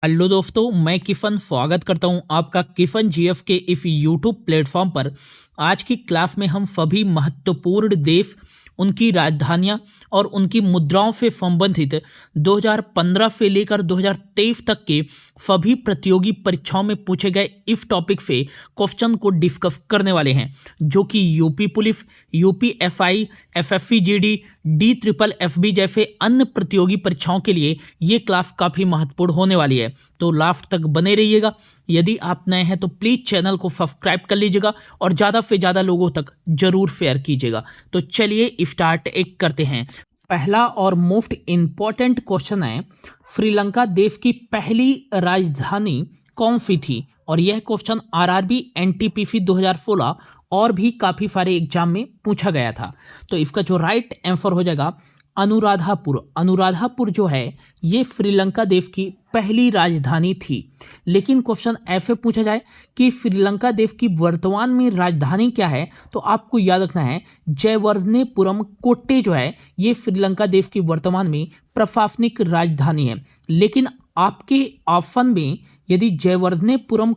Hello दोस्तों, मैं किफन स्वागत करता हूं आपका किफन जीएफ के इस यूट्यूब प्लेटफॉर्म पर। आज की क्लास में हम सभी महत्वपूर्ण देश, उनकी राजधानियां और उनकी मुद्राओं से संबंधित 2015 से लेकर 2023 तक के सभी प्रतियोगी परीक्षाओं में पूछे गए इस टॉपिक से क्वेश्चन को डिस्कस करने वाले हैं, जो कि UP police, UP FI, SSC GD, D triple FB जैसे अन्य प्रतियोगी परीक्षाओं के लिए ये क्लास काफ़ी महत्वपूर्ण होने वाली है। तो लास्ट तक बने रहिएगा। यदि आप नए हैं तो प्लीज़ चैनल को सब्सक्राइब कर लीजिएगा और ज़्यादा से ज़्यादा लोगों तक जरूर शेयर कीजिएगा। तो चलिए स्टार्ट एक करते हैं। पहला और मोस्ट इम्पॉर्टेंट क्वेश्चन है, श्रीलंका देश की पहली राजधानी कौन सी थी? और यह क्वेश्चन आरआरबी, एनटीपीसी 2016 और भी काफ़ी सारे एग्जाम में पूछा गया था। तो इसका जो राइट आंसर हो जाएगा अनुराधापुर। अनुराधापुर जो है ये श्रीलंका देश की पहली राजधानी थी। लेकिन क्वेश्चन ऐसे पूछा जाए कि श्रीलंका देश की वर्तमान में राजधानी क्या है, तो आपको याद रखना है जयवर्धनेपुरम कोट्टे जो है ये श्रीलंका देश की वर्तमान में प्रशासनिक राजधानी है। लेकिन आपके ऑप्शन में यदि जयवर्धनेपुरम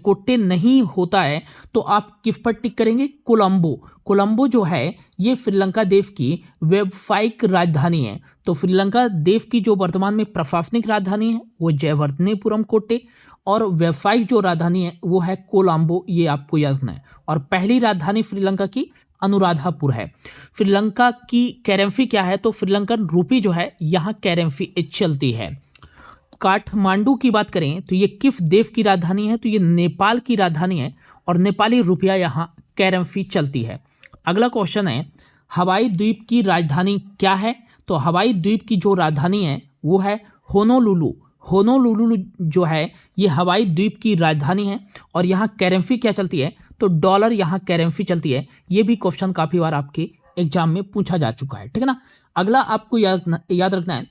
कोट्टे नहीं होता है तो आप किस पर टिक करेंगे? कोलंबो। कोलंबो जो है ये श्रीलंका देश की व्यावसायिक राजधानी है। तो श्रीलंका देश की जो वर्तमान में प्रशासनिक राजधानी है वो जयवर्धनेपुरम कोट्टे, और व्यावसायिक जो राजधानी है वो है कोलंबो। ये आपको याद रखना है। और पहली राजधानी श्रीलंका की अनुराधापुर है। श्रीलंका की करेंसी क्या है? तो श्रीलंकन रूपी जो है यहाँ करेंसी चलती है। काठमांडू की बात करें तो ये किस देश की राजधानी है? तो ये नेपाल की राजधानी है और नेपाली रुपया यहाँ करेंसी चलती है। अगला क्वेश्चन है, हवाई द्वीप की राजधानी क्या है? तो हवाई द्वीप की जो राजधानी है वो है होनोलुलु। होनोलुलु जो है ये हवाई द्वीप की राजधानी है और यहाँ करेंसी क्या चलती है? तो डॉलर यहाँ करेंसी चलती है। ये भी क्वेश्चन काफ़ी बार आपके एग्जाम में पूछा जा चुका है, ठीक है ना। अगला आपको याद रखना है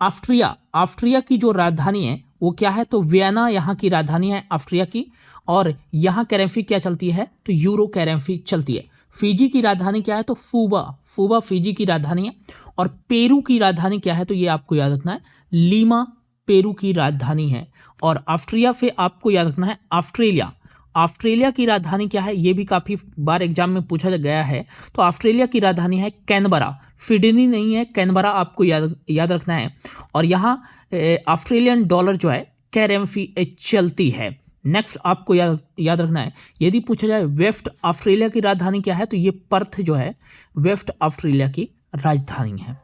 ऑस्ट्रिया। ऑस्ट्रिया की जो राजधानी है वो क्या है? तो वियना यहाँ की राजधानी है ऑस्ट्रिया की, और यहाँ करेंसी क्या चलती है? तो यूरो करेंसी चलती है। फिजी की राजधानी क्या है? तो फूबा। फूबा फिजी की राजधानी है। और पेरू की राजधानी क्या है? तो ये आपको याद रखना है लीमा पेरू की राजधानी है। और ऑस्ट्रिया से आपको याद रखना है ऑस्ट्रेलिया। ऑस्ट्रेलिया की राजधानी क्या है? ये भी काफ़ी बार एग्जाम में पूछा गया है। तो ऑस्ट्रेलिया की राजधानी है कैनबरा। सिडनी नहीं है, कैनबरा आपको याद रखना है। और यहाँ ऑस्ट्रेलियन डॉलर जो है करेंसी चलती है। नेक्स्ट आपको याद रखना है, यदि पूछा जाए वेस्ट ऑस्ट्रेलिया की राजधानी क्या है? तो ये पर्थ जो है वेस्ट ऑस्ट्रेलिया की राजधानी है।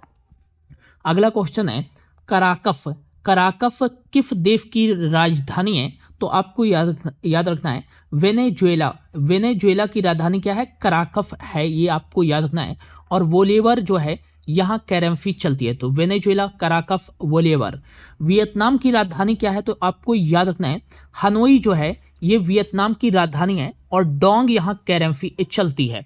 अगला क्वेश्चन है कराकफ। कराकफ किस देश की राजधानी है? तो आपको याद रखना है वेनेजुएला। वेनेजुएला की राजधानी क्या है? कराकफ है, ये आपको याद रखना है। और वोलेवर जो है यहाँ करेंसी चलती है। तो वेनेजुएला, कराकफ, वोलेवर। वियतनाम की राजधानी क्या है? तो आपको याद रखना है हनोई जो है ये वियतनाम की राजधानी है और डोंग यहाँ करेंसी चलती है।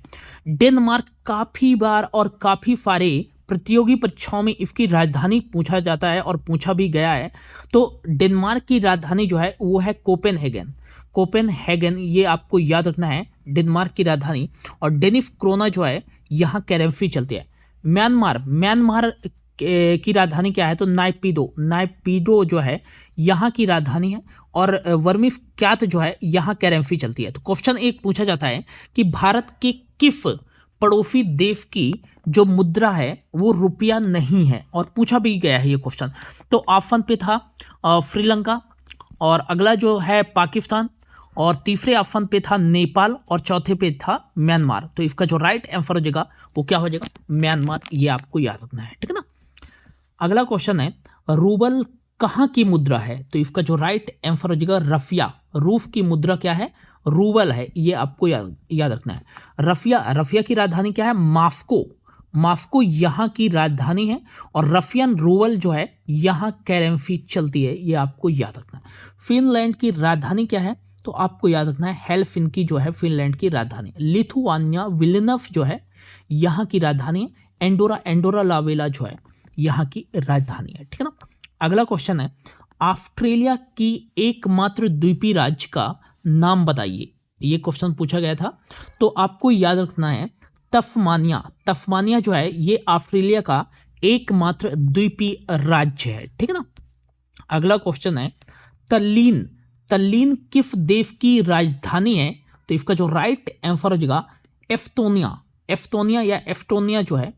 डेनमार्क काफ़ी बार और काफ़ी सारे प्रतियोगी परीक्षाओं में इसकी राजधानी पूछा जाता है और पूछा भी गया है। तो डेनमार्क की राजधानी जो है वो है कोपेनहेगन। कोपेनहेगन ये आपको याद रखना है डेनमार्क की राजधानी। और डेनिश क्रोना जो है यहाँ करेंसी चलती है। म्यांमार। म्यांमार की राजधानी क्या है? तो नाइपीडो। नाइपीडो जो है यहाँ की राजधानी है। और वर्मिस क्यात जो है यहाँ करेंसी चलती है। तो क्वेश्चन एक पूछा जाता है कि भारत के किस पड़ोसी देश की जो मुद्रा है वो रुपया नहीं है, और पूछा भी गया है ये क्वेश्चन। तो ऑप्शन पे था श्रीलंका, और अगला जो है पाकिस्तान, और तीसरे ऑप्शन पे था नेपाल, और चौथे पे था म्यांमार। तो इसका जो राइट आंसर हो जाएगा वो क्या हो जाएगा? म्यांमार। ये आपको याद रखना है, ठीक है ना। अगला क्वेश्चन है रूबल कहाँ की मुद्रा है? तो इसका जो राइट आंसर हो जाएगा रफिया। रूस की मुद्रा क्या है? रूबल है, ये आपको याद रखना है। रफिया। रफिया की राजधानी क्या है? मॉस्को। मॉस्को यहाँ की राजधानी है। और रशियन रूबल जो है यहाँ करेंसी चलती है, ये आपको याद रखना है। फिनलैंड की राजधानी क्या है? तो आपको याद रखना है हेलसिंकी जो है फिनलैंड की राजधानी। लिथुआनिया विल्नफ जो है यहाँ की राजधानी है। एंडोरा ला वेला जो है यहाँ की राजधानी है, ठीक है ना। अगला क्वेश्चन है ऑस्ट्रेलिया की एकमात्र द्वीपीय राज्य का नाम बताइए। ये क्वेश्चन पूछा गया था। तो आपको याद रखना है तस्मानिया। तस्मानिया जो है ये ऑस्ट्रेलिया का एकमात्र द्वीपीय राज्य है, ठीक है ना। अगला क्वेश्चन है तल्लीन, तल्लीन किस देश की राजधानी है? तो इसका जो राइट आंसर हो जाएगा एस्टोनिया। एस्टोनिया या एस्टोनिया जो है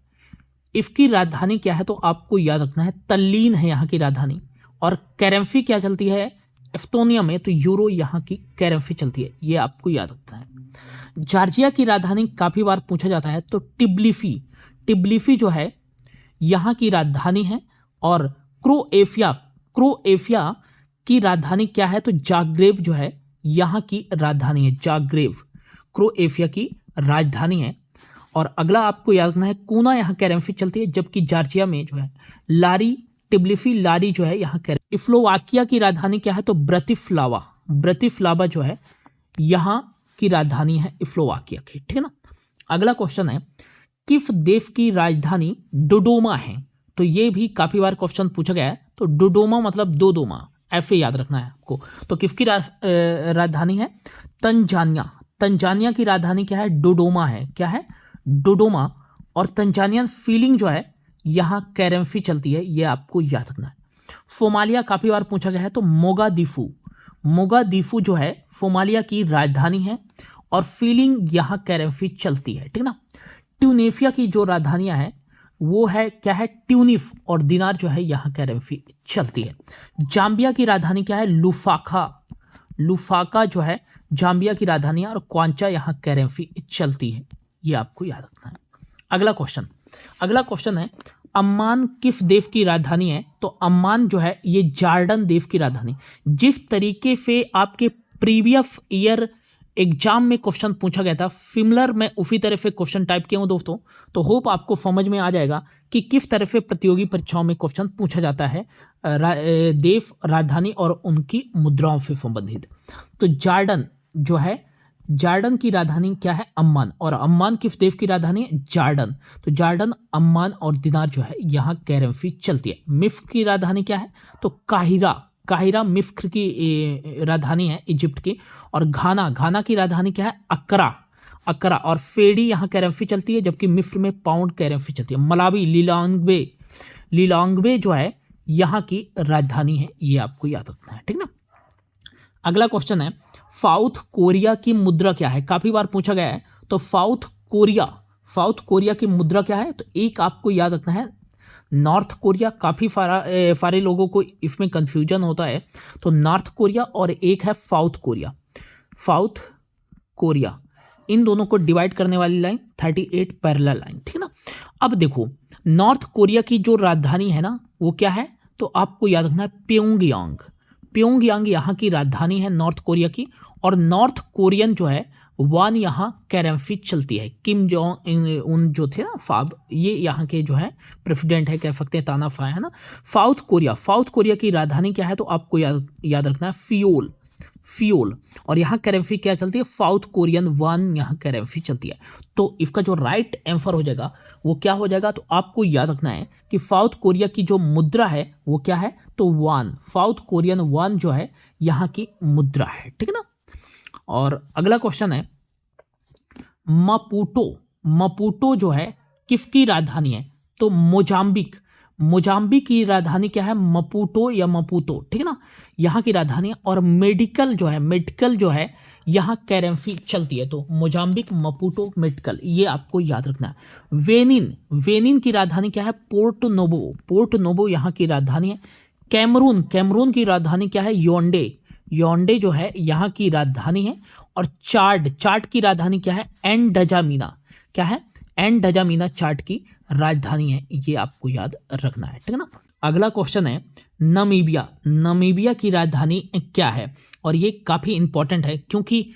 इसकी राजधानी क्या है? तो आपको याद रखना है तल्लीन है यहाँ की राजधानी। और करेंसी क्या चलती है एस्टोनिया में? तो यूरो यहाँ की करेंसी चलती है, ये आपको याद रखना है। जॉर्जिया की राजधानी काफी बार पूछा जाता है, तो टिब्लिसी, टिब्लिसी जो है यहाँ की राजधानी है। और क्रोएशिया, क्रोएशिया की राजधानी क्या है? तो जाग्रेब जो है यहाँ की राजधानी है, जाग्रेब क्रोएशिया की राजधानी है। और अगला आपको याद रखना है कूना यहाँ करेंसी चलती है, जबकि जॉर्जिया में जो है लारी, टिब्लिसी लारी जो है यहाँ करेंसी। स्लोवाकिया की राजधानी क्या है? तो ब्रतिस्लावा, ब्रतिस्लावा जो है यहाँ की राजधानी है स्लोवाकिया की, ठीक है ना। अगला क्वेश्चन है किस देश की राजधानी डोडोमा है? तो ये भी काफी बार क्वेश्चन पूछा गया है। तो डोडोमा मतलब दोदोमा, ऐसे याद रखना है आपको। तो किसकी राजधानी है? तंजानिया, तंजानिया की राजधानी क्या है? डोडोमा है, क्या है? डोडोमा। और तंजानियन फीलिंग जो है यहाँ करेंसी चलती है, ये आपको याद रखना है। सोमालिया काफी बार पूछा गया है, तो मोगादिफू, मोगादिफू जो है सोमालिया की राजधानी है और फीलिंग यहाँ करेंसी चलती है, ठीक ना। ट्यूनीशिया की जो राजधानियां हैं वो है क्या है? ट्यूनिस, और दिनार जो है यहाँ करेंसी चलती है। जाम्बिया की राजधानी क्या है? लुफाका, लुफाका जो है जाम्बिया की राजधानी है और क्वांचा यहाँ करेंसी चलती है, ये आपको याद रखना है। अगला क्वेश्चन, अगला क्वेश्चन है अम्मान किस देश की राजधानी है? तो अम्मान जो है ये जॉर्डन देश की राजधानी। जिस तरीके से आपके प्रीवियस ईयर एग्जाम में क्वेश्चन पूछा गया था, सिमिलर मैं उसी तरह से क्वेश्चन टाइप किया हूँ दोस्तों। तो होप आपको समझ में आ जाएगा कि किस तरह से प्रतियोगी परीक्षाओं में क्वेश्चन पूछा जाता है देश, राजधानी और उनकी मुद्राओं से संबंधित। तो जॉर्डन जो है, जॉर्डन की राजधानी क्या है? अम्मान। और अम्मान किस देश की राजधानी है? जॉर्डन। तो जॉर्डन, अम्मान और दिनार जो है यहाँ करेंसी चलती है। मिस्र की राजधानी क्या है? तो काहिरा, काहिरा मिस्र की राजधानी है इजिप्ट की। और घाना, घाना की राजधानी क्या है? अकरा, अकरा। और फेडी यहाँ करेंसी चलती है, जबकि मिस्र में पाउंड करेंसी चलती है। मलावी, लिलोंग्वे, लिलोंग्वे जो है यहाँ की राजधानी है, ये आपको याद रखना है, ठीक ना। अगला क्वेश्चन है साउथ कोरिया की मुद्रा क्या है? काफी बार पूछा गया है। तो साउथ कोरिया, साउथ कोरिया की मुद्रा क्या है? तो एक आपको याद रखना है नॉर्थ कोरिया। काफी सारे लोगों को इसमें कंफ्यूजन होता है। तो नॉर्थ कोरिया और एक है साउथ कोरिया, साउथ कोरिया, इन दोनों को डिवाइड करने वाली लाइन 38 पैरेलल लाइन, ठीक है ना। अब देखो नॉर्थ कोरिया की जो राजधानी है ना वो क्या है? तो आपको याद रखना है प्योंगयांग, प्योंगयांग यहाँ की राजधानी है नॉर्थ कोरिया की। और नॉर्थ कोरियन जो है वन यहाँ करेंसी चलती है। किम जोंग उन जो थे ना फाब, ये यहाँ के जो है प्रेसिडेंट है, कह सकते हैं तानाफा है ना। साउथ कोरिया, साउथ कोरिया की राजधानी क्या है? तो आपको याद रखना है सियोल, सियोल। और यहाँ करेंसी क्या चलती है? साउथ कोरियन वन यहाँ करेंसी चलती है। तो इसका जो राइट आंसर हो जाएगा वो क्या हो जाएगा? तो आपको याद रखना है कि साउथ कोरिया की जो मुद्रा है वो क्या है? तो वन, साउथ कोरियन वन जो है यहाँ की मुद्रा है, ठीक है ना। और अगला क्वेश्चन है मपूटो, मपूटो जो है किसकी राजधानी है? तो मोजाम्बिक, मोजाम्बिक की राजधानी क्या है? मपूटो या मपूतो, ठीक है ना, यहाँ की राजधानी है। और मेडिकल जो है, मेडिकल जो है यहाँ करेंसी चलती है। तो मोजाम्बिक, मपूटो, मेडिकल, ये आपको याद रखना है। वेनिन, वेनिन की राजधानी क्या है? पोर्ट नोबो, पोर्ट नोबो यहाँ की राजधानी है। कैमरून, कैमरून की राजधानी क्या है? योंडे, योंडे जो है यहाँ की राजधानी है। और चाड, चाड की राजधानी क्या है? एंडजामीना, क्या है? एंडजामीना चाड की राजधानी है, ये आपको याद रखना है, ठीक है ना। अगला क्वेश्चन है नमीबिया, नमीबिया की राजधानी क्या है? और ये काफी इंपॉर्टेंट है क्योंकि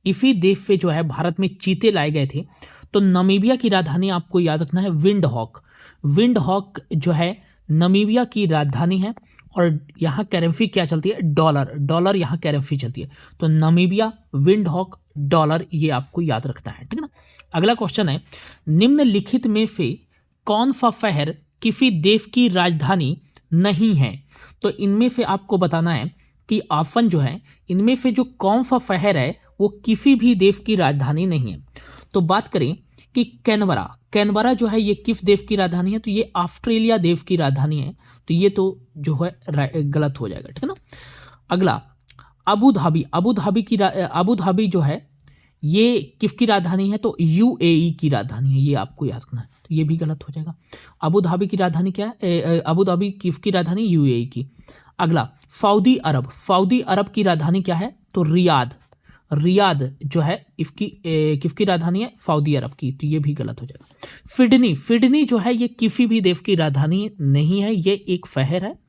इसी देश से जो है भारत में चीते लाए गए थे। तो नमीबिया की राजधानी आपको याद रखना है विंड हॉक, विंड हॉक जो है नमीबिया की राजधानी है। और यहाँ करेंसी क्या चलती है? डॉलर, डॉलर यहाँ करेंसी चलती है। तो नमीबिया, विंड हॉक, डॉलर, ये आपको याद रखना है, ठीक है ना। अगला क्वेश्चन है निम्नलिखित में से कौन सा शहर किसी देश की राजधानी नहीं है? तो इनमें से आपको बताना है कि ऑप्शन जो है इनमें से जो कौन सा शहर है वो किसी भी देश की राजधानी नहीं है। तो बात करें कि कैनबरा, कैनबरा जो है ये किस देश की राजधानी है? तो ये ऑस्ट्रेलिया देश की राजधानी है। तो ये तो जो है गलत हो जाएगा, ठीक है ना। अगला अबू धाबी। अबू धाबी जो है ये किसकी राजधानी है, तो यूएई की राजधानी है, ये आपको याद रखना है, तो ये भी गलत हो जाएगा। अबू धाबी की राजधानी क्या है, अबू धाबी किसकी राजधानी, यूएई की। अगला सऊदी अरब। सऊदी अरब की राजधानी क्या है, तो रियाद। रियाद जो है इसकी किसकी राजधानी है, सऊदी अरब की, तो ये भी गलत हो जाएगा। सिडनी। सिडनी जो है ये किसी भी देश की राजधानी नहीं है, ये एक शहर है,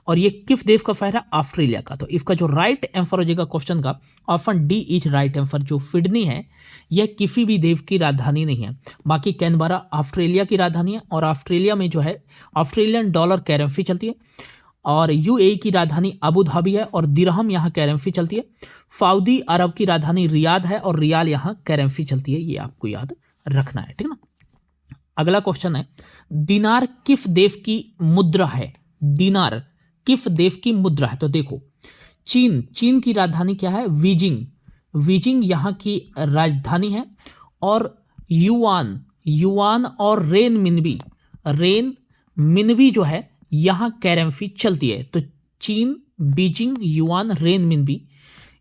और ये किस देश का शहर है, ऑस्ट्रेलिया का। तो इसका जो राइट आंसर हो जाएगा क्वेश्चन का, option D is right answer. जो सिडनी है यह किसी भी देश की राजधानी नहीं है। बाकी कैनबरा ऑस्ट्रेलिया की राजधानी है, और ऑस्ट्रेलिया में जो है ऑस्ट्रेलियन डॉलर करेंसी चलती है, और यूएई की राजधानी अबू धाबी है, और दिरहम यहाँ करेंसी चलती है। सऊदी अरब की राजधानी रियाद है, और रियाल यहाँ करेंसी चलती है, ये आपको याद रखना है, ठीक है ना। अगला क्वेश्चन है, दिनार किस देश की मुद्रा है। दिनार किस देश की मुद्रा है, तो देखो चीन की राजधानी क्या है, बीजिंग यहाँ की राजधानी है, और युआन और रेन मिनबी जो है यहाँ करेंसी चलती है। तो चीन, बीजिंग, युआन, रेन मिनबी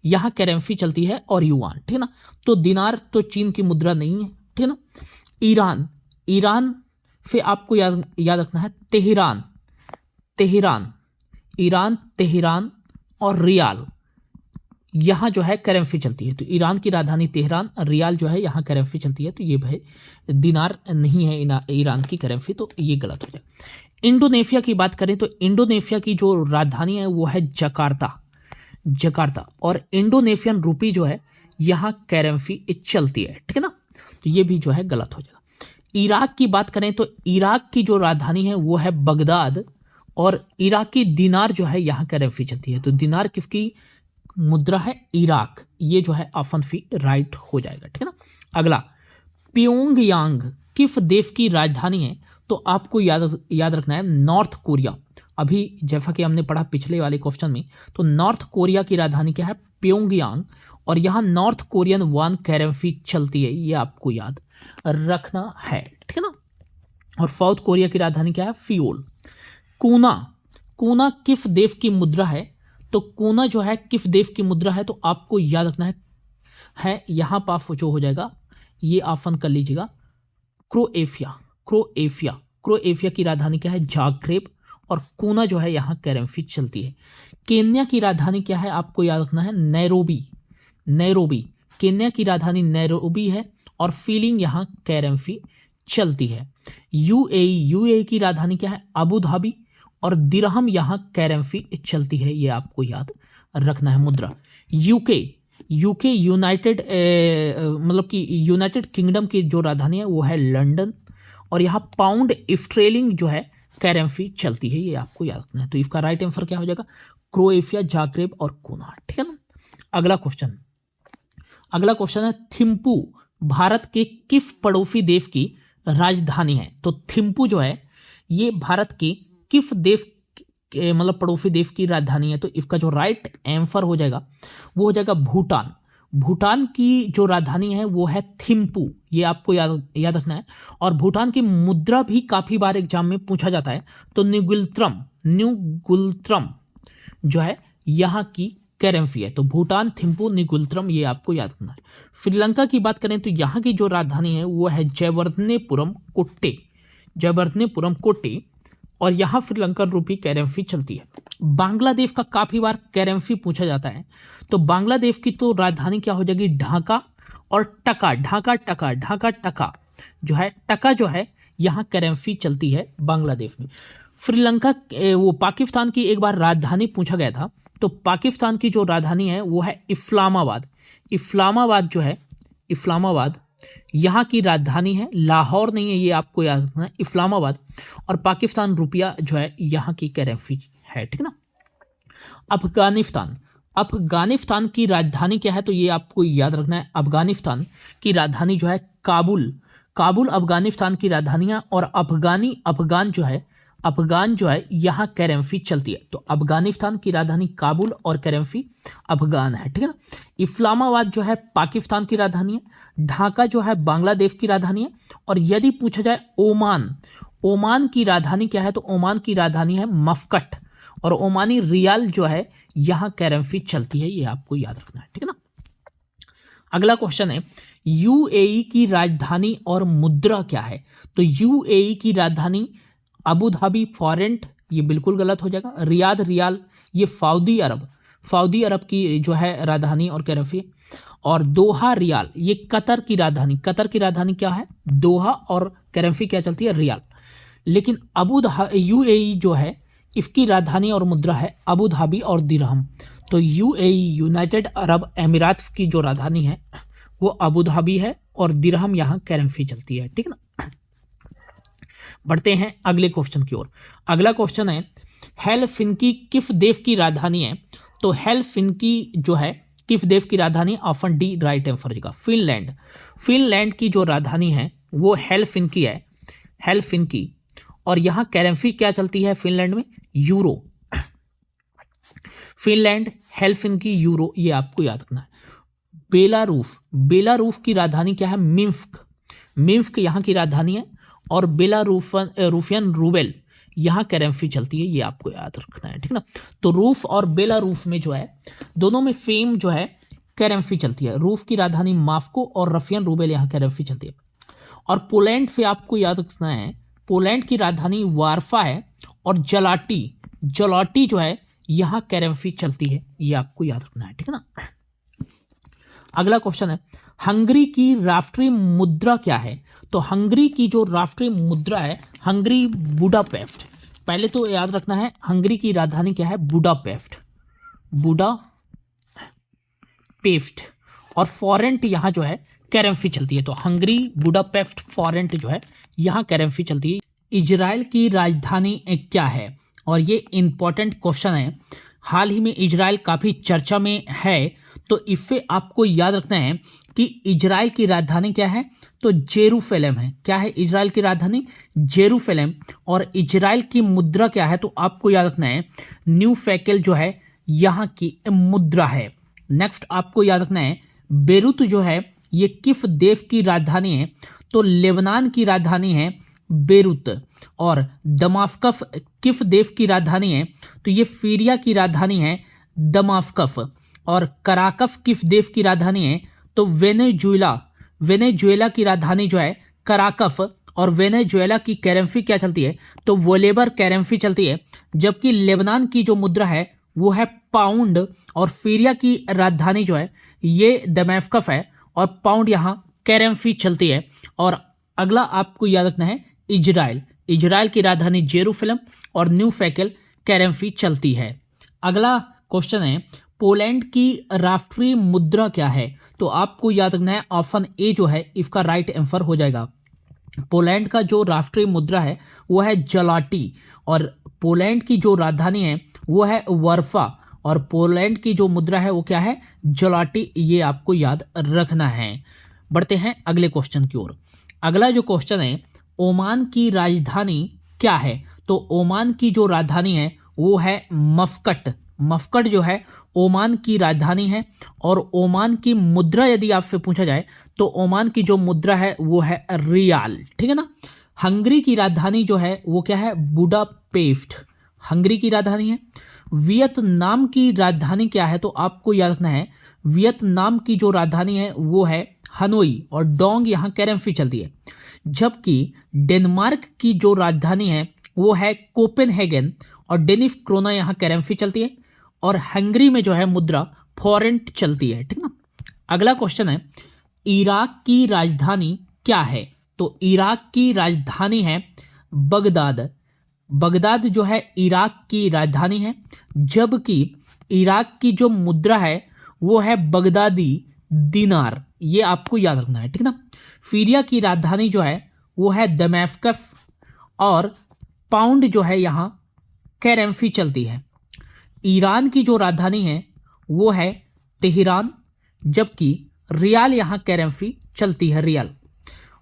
यहाँ करेंसी चलती है, और युआन, ठीक है ना। तो दिनार तो चीन की मुद्रा नहीं है, ठीक है ना। ईरान से आपको याद रखना है तेहरान और रियाल यहाँ जो है करेंसी चलती है। तो ईरान की राजधानी तेहरान, रियाल जो है यहाँ करेंसी चलती है, तो ये भाई दिनार नहीं है ईरान की करेंसी, तो ये गलत हो जाए। इंडोनेशिया की बात करें तो इंडोनेशिया की जो राजधानी है वो है जकार्ता, और इंडोनेशियन रूपी जो है यहाँ करेंसी चलती है, ठीक है ना। तो ये भी जो है गलत हो जाएगा। इराक की बात करें तो इराक की जो राजधानी है वो है बगदाद, और इराकी दिनार जो है यहाँ करेंसी चलती है। तो दिनार किसकी मुद्रा है, इराक, ये जो है ऑप्शन सी राइट हो जाएगा, ठीक है ना। अगला प्योंगयांग किस देश की राजधानी है, तो आपको याद रखना है नॉर्थ कोरिया। अभी जैसा कि हमने पढ़ा पिछले वाले क्वेश्चन में, तो नॉर्थ कोरिया की राजधानी क्या है, प्योंगयांग, और यहाँ नॉर्थ कोरियन वन करेंसी चलती है, ये आपको याद रखना है, ठीक है ना। और साउथ कोरिया की राजधानी क्या है, सियोल। कूना किस देश की मुद्रा है, तो कूना जो है किस देश की मुद्रा है, तो आपको याद रखना है यहाँ पास जो हो जाएगा, ये ऑप्शन कर लीजिएगा, क्रोएशिया की राजधानी क्या है, जाग्रेब, और कूना जो है यहाँ करेंसी चलती है। केन्या की राजधानी क्या है, आपको याद रखना है नैरोबी। केन्या की राजधानी नैरोबी है, और फीलिंग यहाँ करेंसी चलती है। यूएई की राजधानी क्या है, अबू धाबी, और दिरहम यहाँ करेंसी चलती है, ये आपको याद रखना है मुद्रा। यूके यूनाइटेड किंगडम की जो राजधानी है वो है लंदन, और यहाँ पाउंड स्टर्लिंग जो है करेंसी चलती है, ये आपको याद रखना है। तो इसका राइट आंसर क्या हो जाएगा, क्रोएशिया, जाग्रेब और कूना, ठीक है ना। अगला क्वेश्चन है थिम्पू भारत के किस पड़ोसी देश की राजधानी है। तो थिम्पू जो है ये भारत के किस देश पड़ोसी देश की राजधानी है, तो इसका जो राइट आंसर हो जाएगा वो हो जाएगा भूटान की जो राजधानी है वो है थिम्पू, ये आपको याद रखना है। और भूटान की मुद्रा भी काफी बार एग्जाम में पूछा जाता है, तो न्यूगुलत्रम जो है यहाँ की करेंसी है। तो भूटान, थिम्पू, न्यूगुलत्रम, ये आपको याद रखना है। श्रीलंका की बात करें तो यहाँ की जो राजधानी है वो है जयवर्धनेपुरम कोट्टे, और यहाँ श्रीलंकन रूपी करेंसी चलती है। बांग्लादेश का काफी बार करेंसी पूछा जाता है, तो बांग्लादेश की तो राजधानी क्या हो जाएगी, ढाका और टका जो है यहाँ करेंसी चलती है बांग्लादेश में। श्रीलंका पाकिस्तान की एक बार राजधानी पूछा गया था, तो पाकिस्तान की जो राजधानी है वो है इस्लामाबाद यहाँ की राजधानी है, लाहौर नहीं है, ये आपको याद रखना है, इस्लामाबाद। और पाकिस्तान रुपया जो है यहाँ की करेंसी है, ठीक ना। अफगानिस्तान की राजधानी क्या है, तो ये आपको याद रखना है, अफगानिस्तान की राजधानी जो है काबुल अफगानिस्तान की राजधानी है। और अफगान जो है यहाँ करेंसी चलती है, तो अफगानिस्तान की राजधानी काबुल और करेंसी अफगान है, ठीक है ना। इस्लामाबाद जो है पाकिस्तान की राजधानी है, ढाका जो है बांग्लादेश की राजधानी है। और यदि पूछा जाए ओमान की राजधानी क्या है? तो ओमान की राजधानी है मस्कट, और ओमानी रियाल जो है यहां करेंसी चलती है, ये आपको याद रखना है, ठीक है ना। अगला क्वेश्चन है, यूएई की राजधानी और मुद्रा क्या है? तो यूएई की राजधानी अबू धाबी फॉरेंट, ये बिल्कुल गलत हो जाएगा। रियाद रियाल, ये सऊदी अरब की जो है राजधानी और करेंसी। और दोहा रियाल, ये कतर की राजधानी क्या है? दोहा, और करेंसी क्या चलती है? रियाल। लेकिन यूएई जो है इसकी राजधानी और मुद्रा है अबू धाबी और दिरहम। तो यूएई, यूनाइटेड अरब अमीरात की जो राजधानी है वो अबू धाबी है, और दिरहम यहाँ करेंसी चलती है, ठीक है ना। बढ़ते हैं अगले क्वेश्चन की ओर। अगला क्वेश्चन है, हेलसिंकी किस देश की राजधानी है? तो हेलसिंकी जो है किस देश की राजधानी? ऑप्शन डी राइट आंसर होगा, फिनलैंड की जो राजधानी है वो हेलसिंकी है, हेलसिंकी। और यहाँ करेंसी क्या चलती है फिनलैंड में? यूरो। फिनलैंड, हेलसिंकी, यूरो, ये आपको याद रखना है। बेलारूस की राजधानी क्या है? मिन्स्क यहाँ की राजधानी है, और रूफियन रूबेल यहाँ करेंसी चलती है, ये आपको याद रखना है, ठीक ना। तो रूस और बेलारूस में जो है दोनों में सेम जो है करेंसी चलती है। रूस की राजधानी मॉस्को और रशियन रूबेल यहाँ करेंसी चलती है। और पोलैंड से आपको याद रखना है, पोलैंड की राजधानी वार्सा है, और जलाटी जो है यहाँ करेंसी चलती है, ये आपको याद रखना है, ठीक है ना। अगला क्वेश्चन है, हंगरी की राष्ट्रीय मुद्रा क्या है? तो हंगरी की जो राष्ट्रीय मुद्रा है, हंगरी बुडापेस्ट। पहले तो याद रखना है हंगरी की राजधानी क्या है? बुडापेस्ट। और फॉरेंट यहाँ जो है करेंसी चलती है। तो हंगरी, बुडापेस्ट, फॉरेंट जो है यहाँ करेंसी चलती है। इजराइल की राजधानी क्या है? और ये इंपॉर्टेंट क्वेश्चन है, हाल ही में इजराइल काफ़ी चर्चा में है, तो इससे आपको याद रखना है कि इजराइल की राजधानी क्या है? तो जेरूसलम है। क्या है इजराइल की राजधानी? जेरूसलम। और इजराइल की मुद्रा क्या है? तो आपको याद रखना है न्यू शेकेल जो है यहाँ की मुद्रा है। नेक्स्ट आपको याद रखना है बेरूत जो है ये किस देश की राजधानी है? तो लेबनान की राजधानी है बेरूत। और दमास्कस किस देश की राजधानी है? तो ये सीरिया की राजधानी है दमास्कस। और कराकस किस देश की राजधानी है? तो वेनेजुएला की राजधानी जो है कराकस। और वेनेजुएला की करेंसी क्या चलती है? तो बोलेवर करेंसी चलती है। जबकि लेबनान की जो मुद्रा है वो है पाउंड। और सीरिया की राजधानी जो है ये दमास्कस है, और पाउंड यहाँ करेंसी चलती है। और अगला आपको याद रखना है इजराइल की राजधानी जेरूसलम और न्यू शेकेल करेंसी चलती है। अगला क्वेश्चन है, पोलैंड की राष्ट्रीय मुद्रा क्या है? तो आपको याद रखना है ऑप्शन ए जो है इसका राइट आंसर हो जाएगा। पोलैंड का जो राष्ट्रीय मुद्रा है वो है जलाटी। और पोलैंड की जो राजधानी है वो है वर्फा। और पोलैंड की जो मुद्रा है वो क्या है? जलाटी, ये आपको याद रखना है। बढ़ते हैं अगले क्वेश्चन की ओर। अगला जो क्वेश्चन है, ओमान की राजधानी क्या है? तो ओमान की जो राजधानी है वो है मस्कट जो है ओमान की राजधानी है। और ओमान की मुद्रा यदि आपसे पूछा जाए तो ओमान की जो मुद्रा है वो है रियाल, ठीक है ना। हंगरी की राजधानी जो है वो क्या है? बुडापेस्ट, हंगरी की राजधानी है। वियतनाम की राजधानी क्या है? तो आपको याद रखना है वियतनाम की जो राजधानी है वो है हनोई, और डोंग यहाँ करेंसी चलती है। जबकि डेनमार्क की जो राजधानी है वो है कोपेनहेगन, और डेनिश क्रोना यहाँ करेंसी चलती है। और हंगरी में जो है मुद्रा फॉरेंट चलती है, ठीक ना। अगला क्वेश्चन है, इराक की राजधानी क्या है? तो इराक की राजधानी है बगदाद जो है इराक की राजधानी है। जबकि इराक की जो मुद्रा है वो है बगदादी दिनार, ये आपको याद रखना है, ठीक ना। सीरिया की राजधानी जो है वो है दमास्कस। और पाउंड जो है यहाँ करेंसी चलती है। ईरान की जो राजधानी है वो है तेहरान। जबकि रियाल यहाँ करेंसी चलती है, रियाल।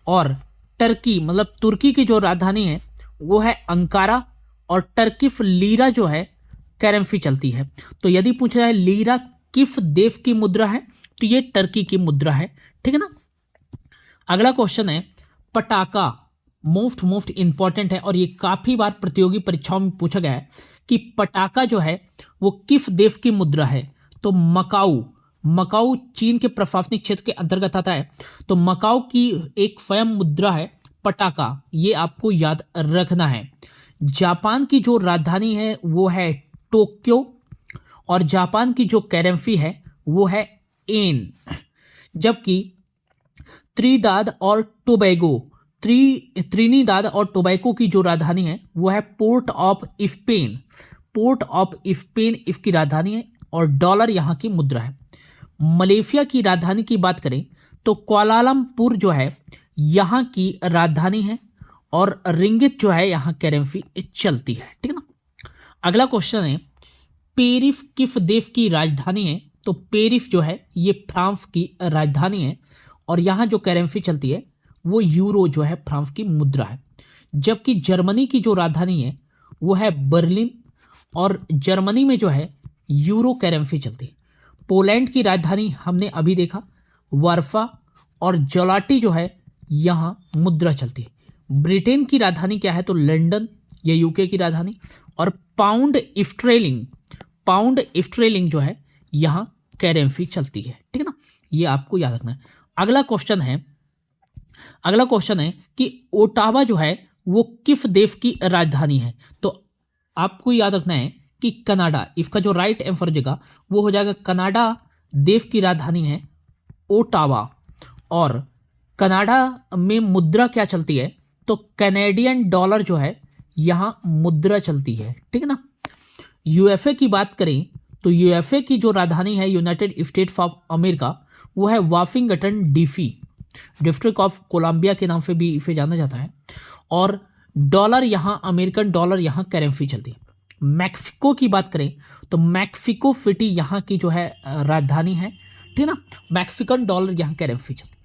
और तुर्की की जो राजधानी है वो है अंकारा। और टर्किश लीरा जो है करेंसी चलती है। तो यदि पूछा जाए लीरा किस देश की मुद्रा है? तो ये टर्की की मुद्रा है, ठीक है ना। अगला क्वेश्चन है, मोस्ट इंपॉर्टेंट है और ये काफी बार प्रतियोगी परीक्षाओं में पूछा गया है कि पटाका जो है वो किस देश की मुद्रा है। तो मकाऊ, मकाऊ चीन के प्रशासनिक क्षेत्र के अंतर्गत आता है। तो मकाऊ की एक स्वयं मुद्रा है पटाका, ये आपको याद रखना है। जापान की जो राजधानी है वो है टोक्यो और जापान की जो करेंसी है वो है एन। जबकि त्रिनिदाद और टोबैगो, त्रिनिदाद और टोबैगो की जो राजधानी है वो है port of Spain. Port of Spain इसकी राजधानी है और डॉलर यहाँ की मुद्रा है। मलेशिया की राजधानी की बात करें तो कुआलालंपुर जो है यहाँ की राजधानी है और रिंगिट जो है यहाँ करेंसी चलती है, ठीक है ना। अगला क्वेश्चन है पेरिस किस देश की राजधानी है। तो पेरिस जो है ये फ्रांस की राजधानी है और यहाँ जो करेंसी चलती है वो यूरो जो है फ्रांस की मुद्रा है। जबकि जर्मनी की जो राजधानी है वो है बर्लिन और जर्मनी में जो है यूरो करेंसी चलती है। पोलैंड की राजधानी हमने अभी देखा वार्सा और जोलाटी जो है यहाँ मुद्रा चलती है। ब्रिटेन की राजधानी क्या है तो लंदन, ये यूके की राजधानी। और पाउंड स्ट्रेलिंग जो है यहाँ करेंसी चलती है, ठीक है ना, ये आपको याद रखना है। अगला क्वेश्चन है कि ओटावा जो है वो किस देश की राजधानी है। तो आपको याद रखना है कि कनाडा, इसका जो राइट आंसर हो जाएगा वो हो जाएगा कनाडा देश की राजधानी है ओटावा। और कनाडा में मुद्रा क्या चलती है तो कैनेडियन डॉलर जो है यहाँ मुद्रा चलती है, ठीक है ना। यूएसए की बात करें तो यूएसए की जो राजधानी है यूनाइटेड स्टेट्स ऑफ अमेरिका वो है Washington DC, District of Columbia के नाम से भी इसे जाना जाता है। और डॉलर यहाँ अमेरिकन डॉलर यहाँ करेंसी चलती है। मैक्सिको की बात करें तो मैक्सिको सिटी यहाँ की जो है राजधानी है, ठीक है ना। मैक्सिकन डॉलर यहाँ करेंसी चलती है।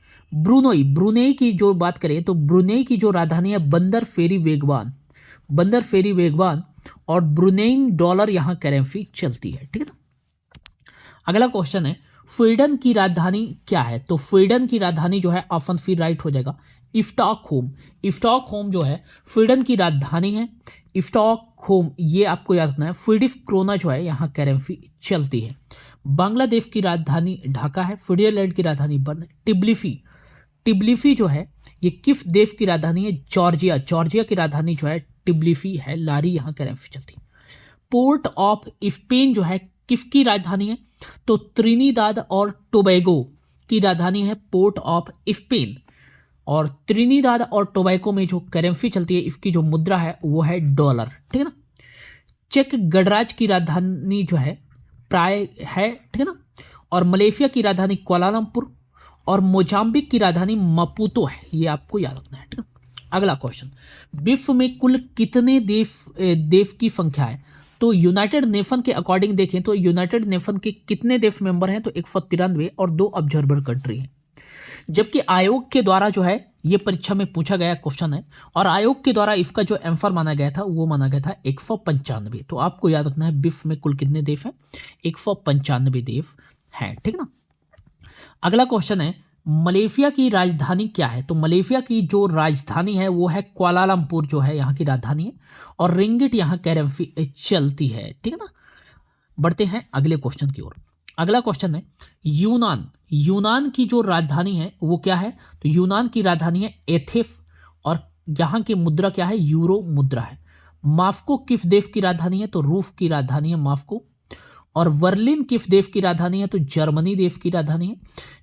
ब्रुनेई की जो बात करें तो ब्रुनेई की जो राजधानी है बंदर फेरी वेगवान और ब्रुनेई डॉलर यहाँ करेंसी चलती है, ठीक है ना। अगला क्वेश्चन है स्वीडन की राजधानी क्या है। तो स्वीडन की राजधानी जो है ऑप्शन सी राइट हो जाएगा स्टॉकहोम जो है स्वीडन की राजधानी है। स्टॉकहोम ये आपको याद रखना है। स्वीडिश क्रोना जो है यहाँ करेंसी चलती है। बांग्लादेश की राजधानी ढाका है। स्विट्जरलैंड की राजधानी बर्न है। टिब्लिसी जो है ये किस देश की राजधानी है जॉर्जिया की राजधानी जो है टिब्लिसी है। लारी यहाँ करेंसी चलती है। पोर्ट ऑफ स्पेन जो है किसकी राजधानी है तो त्रिनिदाद और टोबैगो की राजधानी है पोर्ट ऑफ स्पेन। और त्रिनिदाद और टोबैगो में जो करेंसी चलती है इसकी जो मुद्रा है वो है डॉलर, ठीक है ना। चेक गणराज्य की राजधानी जो है प्राय है, ठीक है ना। और मलेशिया की राजधानी कुआलालंपुर और मोजाम्बिक की राजधानी मपूतो है, ये आपको याद रखना है, ठीक है। अगला क्वेश्चन विश्व में कुल कितने देश की संख्या है। तो यूनाइटेड नेशन के अकॉर्डिंग देखें तो यूनाइटेड नेशन के कितने देश मेंबर हैं तो 193 और 2 ऑब्जर्वर कंट्री हैं। जबकि आयोग के द्वारा जो है ये परीक्षा में पूछा गया क्वेश्चन है और आयोग के द्वारा इसका जो आंसर माना गया था वो माना गया था 195। तो आपको याद रखना है विश्व में कुल कितने देश हैं 195 देश हैं, ठीक ना। अगला क्वेश्चन है मलेशिया की राजधानी क्या है। तो मलेशिया की जो राजधानी है वो है कुआलालंपुर जो है यहाँ की राजधानी है और रिंगिट यहाँ करेंसी चलती है, ठीक है ना। बढ़ते हैं अगले क्वेश्चन की ओर। अगला क्वेश्चन है यूनान की जो राजधानी है वो क्या है। तो यूनान की राजधानी है एथेंस और यहाँ की मुद्रा क्या है यूरो मुद्रा है। मॉस्को किस देश की राजधानी है तो रूस की राजधानी है मॉस्को। और बर्लिन किस देश की राजधानी है तो जर्मनी देश की राजधानी है।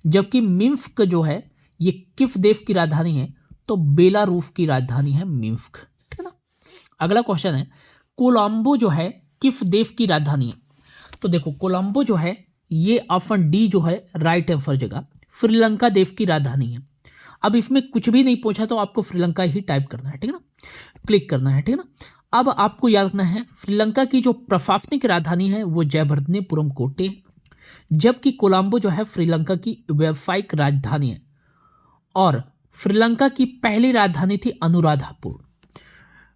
जबकि मिन्स्क जो है ये किस देश की राजधानी है तो बेलारूस की राजधानी है मिन्स्क, ठीक है ना। अगला क्वेश्चन है कोलंबो जो है किस देश की राजधानी है। तो देखो कोलंबो जो है ये ऑप्शन डी जो है राइट आंसर जगह श्रीलंका देश की राजधानी है। अब इसमें कुछ भी नहीं पूछा तो आपको श्रीलंका ही टाइप करना है, ठीक है ना, क्लिक करना है, ठीक है ना। अब आपको याद रखना है श्रीलंका की जो प्रशासनिक राजधानी है वो जयवर्धनेपुरम कोटे है। जबकि कोलंबो जो है श्रीलंका की व्यावसायिक राजधानी है और श्रीलंका की पहली राजधानी थी अनुराधापुर।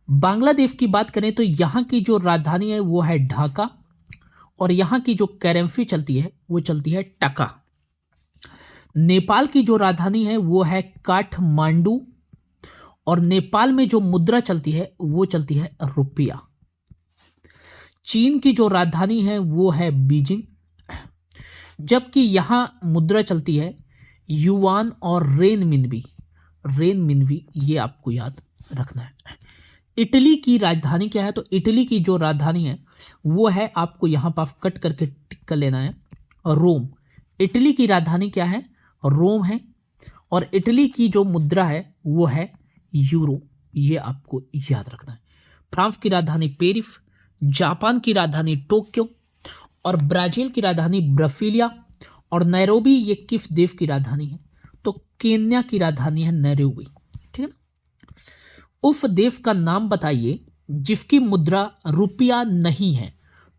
बांग्लादेश की बात करें तो यहाँ की जो राजधानी है वो है ढाका और यहाँ की जो करेंसी चलती है वो चलती है टका। नेपाल की जो राजधानी है वो है काठमांडू और नेपाल में जो मुद्रा चलती है वो चलती है रुपया। चीन की जो राजधानी है वो है बीजिंग, जबकि यहां मुद्रा चलती है युआन और रेनमिनबी। रेनमिनबी ये आपको याद रखना है। इटली की राजधानी क्या है? तो इटली की जो राजधानी है वो है, आपको यहां पर कट करके टिक कर लेना है, रोम। इटली की राजधानी क्या है? रोम है। और इटली की जो मुद्रा है वो है यूरो, ये आपको याद रखना है। फ्रांस की राजधानी पेरिस, जापान की राजधानी टोक्यो, और ब्राजील की राजधानी ब्रासिलिया, और नैरोबी ये किस देश की राजधानी है? तो केन्या की राजधानी है नैरोबी। ठीक है ना। उस देश का नाम बताइए जिसकी मुद्रा रुपया नहीं है।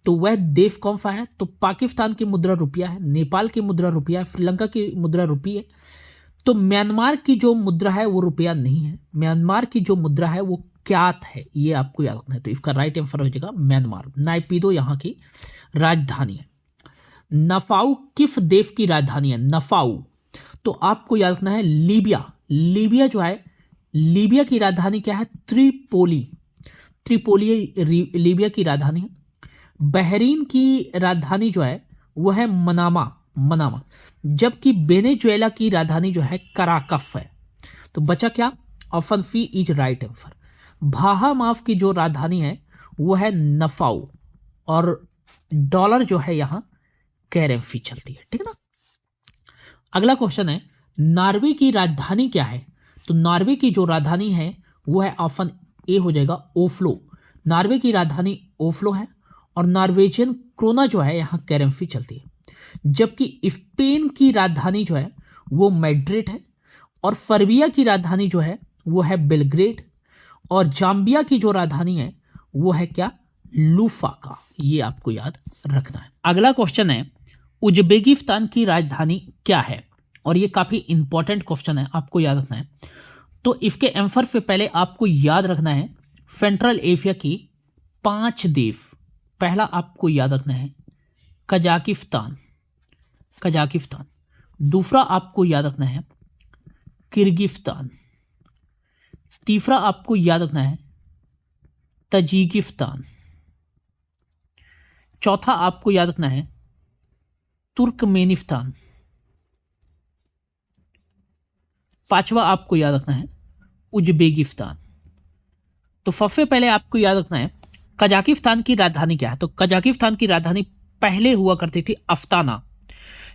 तो वह देश कौन सा है? तो पाकिस्तान की मुद्रा रुपया है, नेपाल की मुद्रा रुपया है, श्रीलंका की मुद्रा रुपी है। तो म्यांमार की जो मुद्रा है वो रुपया नहीं है, म्यांमार की जो मुद्रा है वो क्यात है, ये आपको याद रखना है। तो इसका राइट आंसर हो जाएगा म्यांमार। नाइपीडो यहाँ की राजधानी है। नफाऊ किस देश की राजधानी है? नफाऊ तो आपको याद रखना है लीबिया। लीबिया जो है, लीबिया की राजधानी क्या है? त्रिपोली। त्रिपोली लीबिया की राजधानी है। बहरीन की राजधानी जो है वो है मनामा, मनामा। जबकि वेनेजुएला की राजधानी जो है कराकस है। तो बचा क्या? Option C is right answer. Bahamas की जो राजधानी है वो है नफाऊ, और डॉलर जो है यहां करेंसी चलती है। ठीक है ना। अगला क्वेश्चन है, नॉर्वे की राजधानी क्या है? तो नॉर्वे की जो राजधानी है वो है, ऑप्शन ए हो जाएगा ओफ्लो। नॉर्वे की राजधानी ओफ्लो है, और नॉर्वेजियन क्रोना जो है यहाँ करेंसी चलती है। जबकि स्पेन की राजधानी जो है वो मैड्रिड है, और सर्बिया की राजधानी जो है वो है बेलग्रेड, और जाम्बिया की जो राजधानी है वो है क्या? लुफाका। ये आपको याद रखना है। अगला क्वेश्चन है, उज्बेकिस्तान की राजधानी क्या है? और ये काफी इंपॉर्टेंट क्वेश्चन है, आपको याद रखना है। तो इसके आंसर से पहले आपको याद रखना है सेंट्रल एशिया की 5 देश। पहला आपको याद रखना है कजाकिस्तान, कजाकिस्तान। दूसरा आपको याद रखना है किर्गिस्तान। तीसरा आपको याद रखना है तजिकिस्तान। चौथा आपको याद रखना है तुर्कमेनिस्तान। पांचवा आपको याद रखना है उज्बेकिस्तान। तो सबसे पहले आपको याद रखना है कजाकिस्तान की राजधानी क्या है? तो कजाकिस्तान की राजधानी पहले हुआ करती थी अफ्ताना,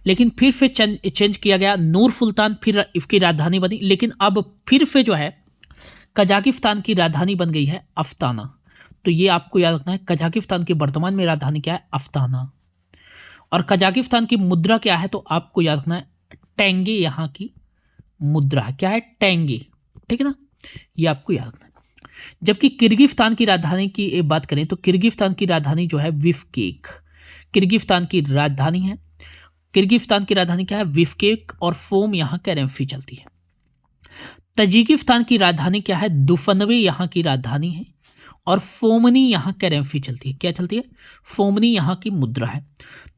लेकिन फिर से चेंज किया गया, नूर सुल्तान फिर इसकी राजधानी बनी, लेकिन अब फिर से जो है कजाकिस्तान की राजधानी बन गई है अफ्ताना। तो ये आपको याद रखना है, कजाकिस्तान की वर्तमान में राजधानी क्या है? अफ्ताना। और कजाकिस्तान की मुद्रा क्या है? तो आपको याद रखना है टेंगे, यहाँ की मुद्रा है क्या है? टेंगे। ठीक है ना, ये आपको याद रखना है। जबकि किर्गिस्तान की राजधानी की बात करें तो किर्गिस्तान की राजधानी जो है बिश्केक, किर्गिस्तान की राजधानी है। किर्गिस्तान की राजधानी क्या है? बिश्केक, और फोम यहाँ करेंसी चलती है। तजिकिस्तान की राजधानी क्या है? दुफनवे यहाँ की राजधानी है, और फोमनी यहाँ करेंसी चलती है। क्या चलती है? फोमनी यहाँ की मुद्रा है।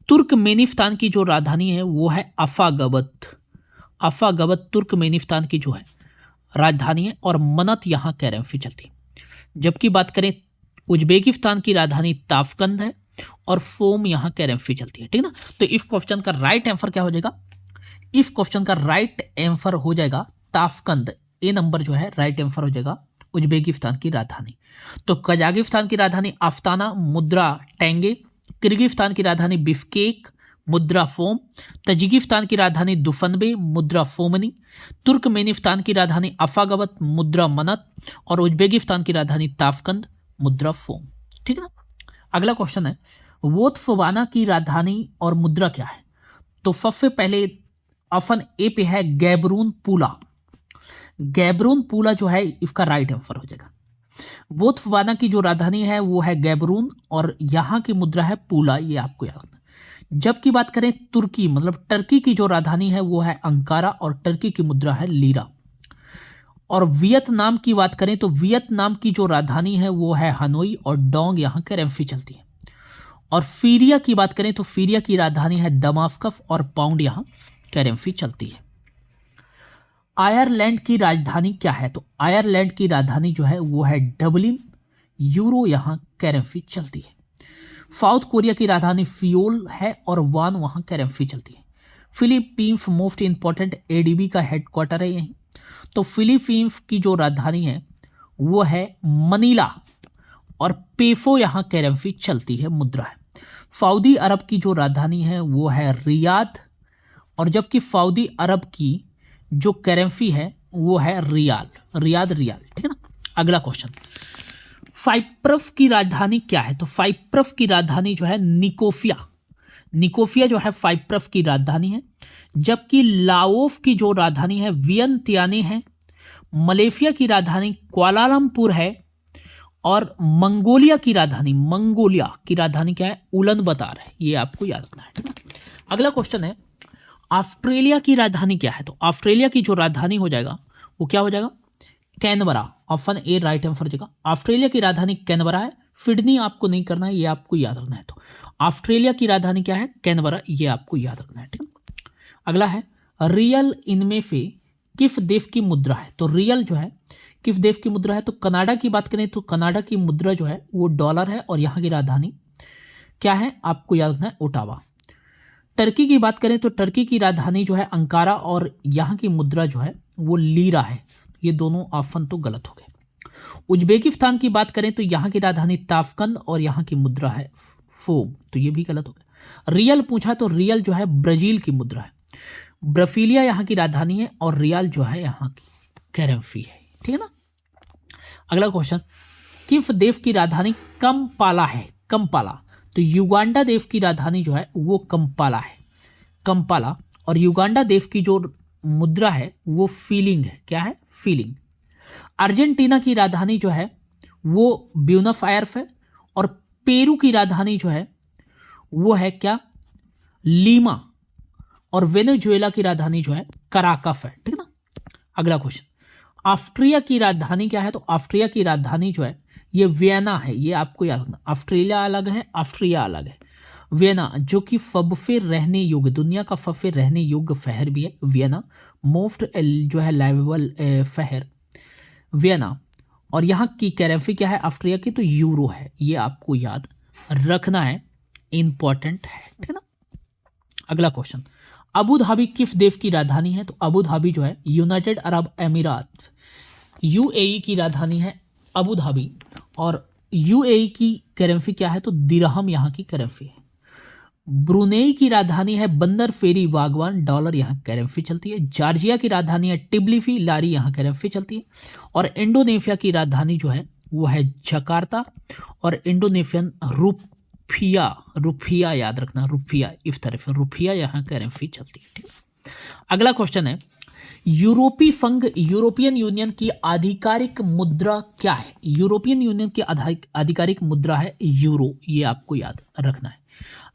तुर्कमेनिस्तान की जो राजधानी है वो है अफागबत। अफागबत तुर्कमेनिस्तान की जो है राजधानी है, और मनत यहाँ करेंसी चलती है। जबकि बात करें उज्बेकिस्तान की राजधानी ताशकंद है, और फोम यहाँ करेंसी चलती है। ठीक है ना। तो इस क्वेश्चन का राइट आंसर क्या हो जाएगा? इस क्वेश्चन का राइट आंसर हो जाएगा ताशकंद। ए नंबर जो है राइट आंसर हो जाएगा उज्बेकिस्तान की राजधानी। तो कजाकिस्तान की राजधानी अफ्ताना, मुद्रा टेंगे। किर्गिस्तान की राजधानी बिश्केक, मुद्रा फोम। तजिकिस्तान की राजधानी दुफनबे, मुद्रा फोमनी। तुर्कमेनिस्तान की राजधानी अफागबत, मुद्रा मनत। और उज्बेकिस्तान की राजधानी ताशकंद, मुद्रा फोम। ठीक है ना। अगला क्वेश्चन है, बोत्सवाना की राजधानी और मुद्रा क्या है? तो सबसे पहले ऑप्शन ए पे है गैबरून पूला। गैबरून पूला जो है इसका राइट आंसर हो जाएगा। बोत्सवाना की जो राजधानी है वो है गैबरून, और यहाँ की मुद्रा है पूला, ये आपको याद रखना। जबकि बात करें तुर्की मतलब टर्की की जो राजधानी है वो है अंकारा, और टर्की की मुद्रा है लीरा। और वियतनाम की बात करें तो वियतनाम की जो राजधानी है वो है हनोई, और डोंग यहाँ करेंसी चलती है। और सीरिया की बात करें तो सीरिया की राजधानी है दमास्कस, और पाउंड यहाँ करेंसी चलती है। आयरलैंड की राजधानी क्या है? तो आयरलैंड की राजधानी जो है वो है डबलिन। यूरो यहाँ करेंसी चलती है। साउथ कोरिया की राजधानी सियोल है और वान वहाँ करेंसी चलती है। फिलीपींस मोस्ट इंपॉर्टेंट एडीबी का हेडक्वार्टर है यहीं। तो फिलीपींस की जो राजधानी है वो है मनीला और पेसो यहाँ करेंसी चलती है, मुद्रा है। सऊदी अरब की जो राजधानी है वो है रियाद और जबकि सऊदी अरब की जो करेंसी है वो है रियाल, रियाद रियाल, ठीक है ना। अगला क्वेश्चन, साइप्रस की राजधानी क्या है? तो साइप्रस की राजधानी जो है निकोसिया, निकोसिया जो है साइप्रस की राजधानी है। जबकि लाओस की जो राजधानी है वियंतियाने है। मलेशिया की राजधानी कुआलालंपुर है और मंगोलिया की राजधानी क्या है? उलन बतार है। ये आपको याद रखना है, ठीक है। अगला क्वेश्चन है, ऑस्ट्रेलिया की राजधानी क्या है? तो ऑस्ट्रेलिया की जो राजधानी हो जाएगा वो क्या हो जाएगा? Canberra. Option A right answer हो जाएगा। ऑस्ट्रेलिया की राजधानी कैनबरा है। सिडनी आपको नहीं करना है, ये आपको याद रखना है। तो ऑस्ट्रेलिया की राजधानी क्या है? कैनबरा, ये आपको याद रखना है, ठीक है। अगला है, रियल इनमें से किस देश की मुद्रा है? तो रियल जो है किस देश की मुद्रा है? तो कनाडा की बात करें तो कनाडा की मुद्रा जो है वो डॉलर है और यहाँ की राजधानी क्या है? आपको याद रखना है, ओटावा। टर्की की बात करें तो टर्की की राजधानी जो है अंकारा और यहाँ की मुद्रा जो है वो लीरा है। ये दोनों ऑप्शन तो गलत हो गए। उज्बेकिस्तान की बात करें तो यहाँ की राजधानी ताशकंद और यहाँ की मुद्रा है फोम, तो ये भी गलत हो गया। रियल पूछा तो रियल जो है ब्राजील की मुद्रा है। ब्रासीलिया यहाँ की राजधानी है और रियल जो है यहाँ की करेंसी है, ठीक है ना। अगला क्वेश्चन, किस देश की राजधानी कंपाला है? कंपाला, तो युगांडा देश की राजधानी जो है वो कंपाला है, कंपाला। और युगांडा देश की जो मुद्रा है वो फीलिंग है। क्या है? फीलिंग। अर्जेंटीना की राजधानी जो है वो ब्यूनस आयर्स है और पेरू की राजधानी जो है वो है क्या? लीमा। और वेनेजुएला की राजधानी जो है कराकस है, ठीक है ना। अगला क्वेश्चन, ऑस्ट्रिया की राजधानी क्या है? तो ऑस्ट्रिया की राजधानी जो है ये वियना है। ये आपको याद रखना, ऑस्ट्रेलिया अलग है, ऑस्ट्रिया अलग है। वियना जो कि सबसे रहने योग्य, दुनिया का सबसे रहने योग्य शहर भी है वियना, मोस्ट जो है लाइवेबल शहर वियना। और यहाँ की करेंसी क्या है ऑस्ट्रिया की? तो यूरो है। ये आपको याद रखना है, इंपॉर्टेंट है, ठीक है ना। अगला क्वेश्चन, अबू धाबी किस देश की राजधानी है? तो अबू धाबी जो है यूनाइटेड अरब अमीरात, यूएई की राजधानी है अबू धाबी। और यूएई की करेंसी क्या है? तो दिरहम यहाँ की करेंसी है। ब्रुनेई की राजधानी है बंदर फेरी वागवान, डॉलर यहाँ करेंसी चलती है। जॉर्जिया की राजधानी है टिब्लिसी लारी, यहाँ करेंसी चलती है। और इंडोनेशिया की राजधानी जो है वो है जकार्ता और इंडोनेशियन रुपया, रुपया याद रखना, रुपया, इस तरह से रुपया यहाँ करेंसी चलती है, ठीक है। अगला क्वेश्चन है, यूरोपीय संघ यूरोपियन यूनियन की आधिकारिक मुद्रा क्या है? यूरोपियन यूनियन की आधिकारिक मुद्रा है यूरो, ये आपको याद रखना है।